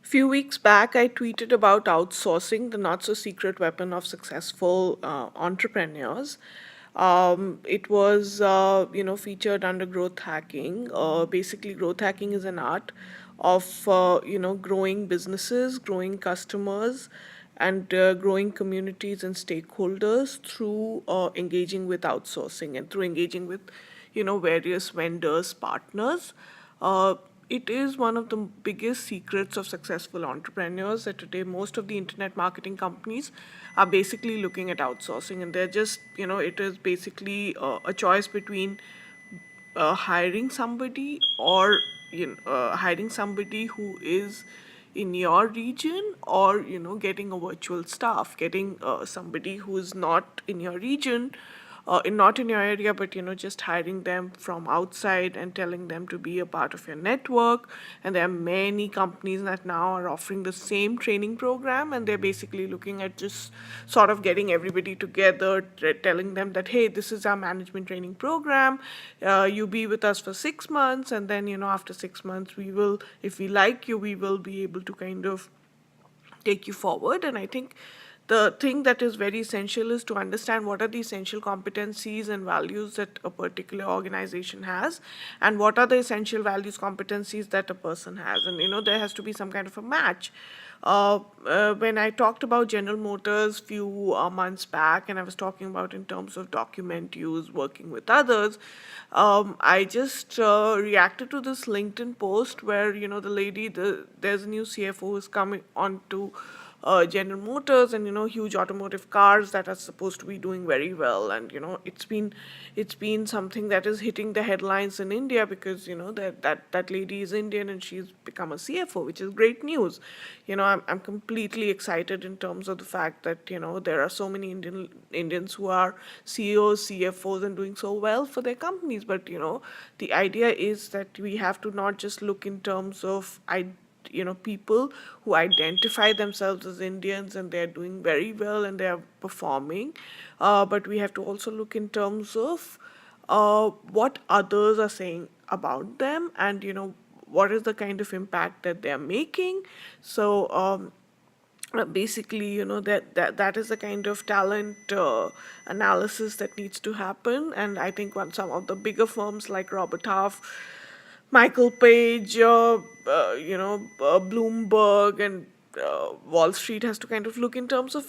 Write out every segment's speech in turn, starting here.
Few weeks back, I tweeted about outsourcing, the not so secret weapon of successful entrepreneurs. It was, featured under growth hacking. Basically, growth hacking is an art of, growing businesses, growing customers, and growing communities and stakeholders through engaging with outsourcing and through engaging with, various vendors, partners. Uh, it is one of the biggest secrets of successful entrepreneurs that today most of the internet marketing companies are basically looking at outsourcing, and they're just, it is basically a choice between hiring somebody or hiring somebody who is in your region, or getting a virtual staff, getting somebody who is not in your region, not in your area, but just hiring them from outside and telling them to be a part of your network. And there are many companies that now are offering the same training program, and they're basically looking at just sort of getting everybody together, telling them that, hey, this is our management training program. You be with us for 6 months, and then after 6 months, we will, if we like you, we will be able to kind of take you forward. And I think the thing that is very essential is to understand what are the essential competencies and values that a particular organization has, and what are the essential values, competencies that a person has. And there has to be some kind of a match. When I talked about General Motors few months back, and I was talking about in terms of document use, working with others, I just reacted to this LinkedIn post where there's a new CFO who's coming on to General Motors, and huge automotive cars that are supposed to be doing very well. And it's been something that is hitting the headlines in India, because that lady is Indian and she's become a CFO, which is great news. I'm completely excited in terms of the fact that there are so many Indians who are CEOs, CFOs, and doing so well for their companies. But the idea is that we have to not just look in terms of people who identify themselves as Indians and they're doing very well and they're performing, but we have to also look in terms of what others are saying about them, and what is the kind of impact that they're making. So basically, that is the kind of talent analysis that needs to happen. And I think when some of the bigger firms like Robert Half, Michael Page, Bloomberg, and Wall Street has to kind of look in terms of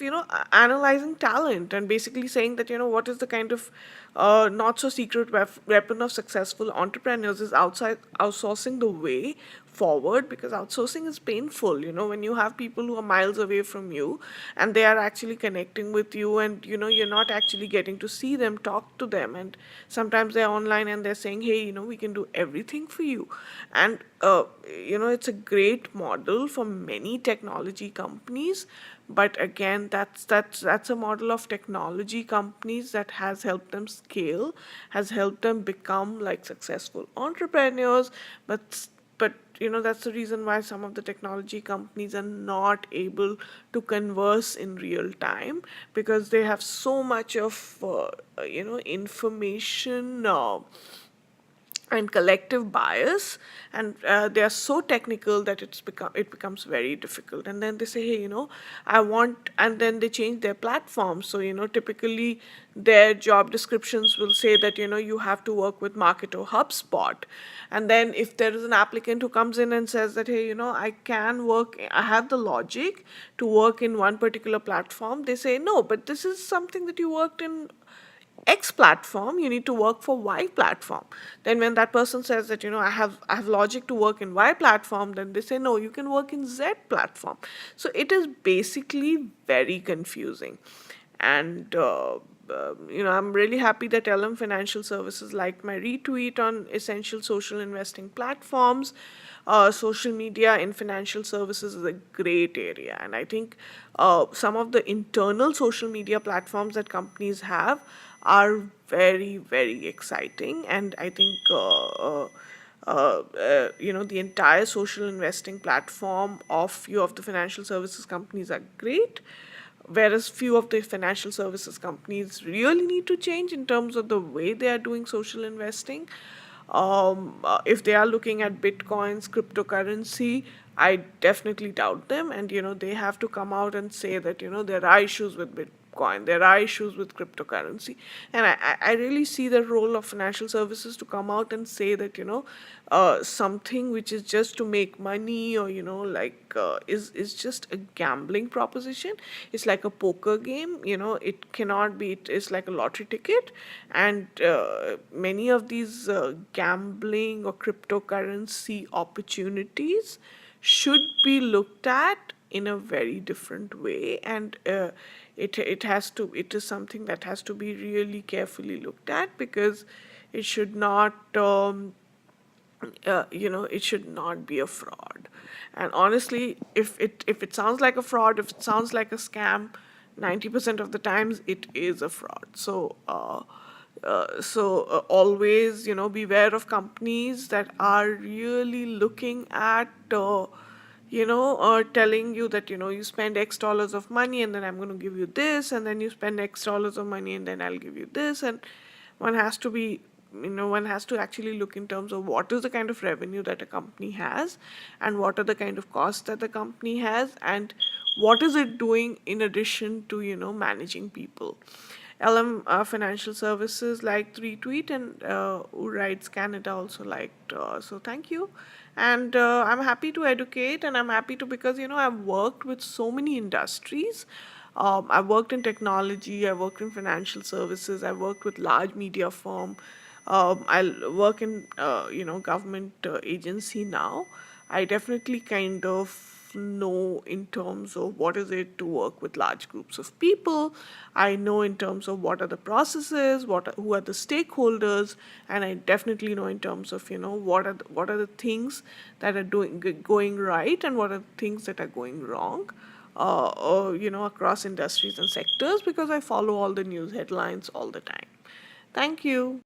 analyzing talent, and basically saying that what is the kind of not so secret weapon of successful entrepreneurs is outside outsourcing the way forward, because outsourcing is painful. When you have people who are miles away from you and they are actually connecting with you, and you're not actually getting to see them, talk to them, and sometimes they're online and they're saying, hey, we can do everything for you. And it's a great model for many technology companies, but again, that's a model of technology companies that has helped them scale, has helped them become like successful entrepreneurs. But that's the reason why some of the technology companies are not able to converse in real time, because they have so much of information and collective bias, and they are so technical that it becomes very difficult. And then they say, hey, I want, and then they change their platform. So typically their job descriptions will say that you have to work with Marketo, HubSpot. And then if there is an applicant who comes in and says that, hey, I have the logic to work in one particular platform, they say, no, but this is something that you worked in X platform, you need to work for Y platform. Then when that person says that I have logic to work in Y platform, then they say, no, you can work in Z platform. So it is basically very confusing. And I'm really happy that LM Financial Services liked my retweet on essential social investing platforms. Social media in financial services is a great area, and I think some of the internal social media platforms that companies have are very, very exciting. And I think the entire social investing platform of few of the financial services companies are great, whereas few of the financial services companies really need to change in terms of the way they are doing social investing. If they are looking at bitcoins, cryptocurrency, I definitely doubt them. And they have to come out and say that there are issues with bitcoin, there are issues with cryptocurrency. And I really see the role of financial services to come out and say that something which is just to make money, or like is just a gambling proposition. It's like a poker game. It cannot be. It is like a lottery ticket. And many of these gambling or cryptocurrency opportunities should be looked at in a very different way. And it is something that has to be really carefully looked at, because it should not it should not be a fraud. And honestly, if it sounds like a fraud, if it sounds like a scam, 90% of the times it is a fraud. Always beware of companies that are really looking at telling you that you spend X dollars of money and then I'm going to give you this, and then you spend X dollars of money and then I'll give you this. And one has to be one has to actually look in terms of what is the kind of revenue that a company has, and what are the kind of costs that the company has, and what is it doing in addition to managing people. LM Financial Services liked the retweet, and Rights Canada also liked. So thank you, and I'm happy to educate, and I'm happy to, because I've worked with so many industries. I've worked in technology, I've worked in financial services, I've worked with large media firm. I'll work in government agency now. I definitely kind of know in terms of what is it to work with large groups of people. I know in terms of what are the processes, who are the stakeholders, and I definitely know in terms of what are the things that are going right, and what are the things that are going wrong. Across industries and sectors, because I follow all the news headlines all the time. Thank you.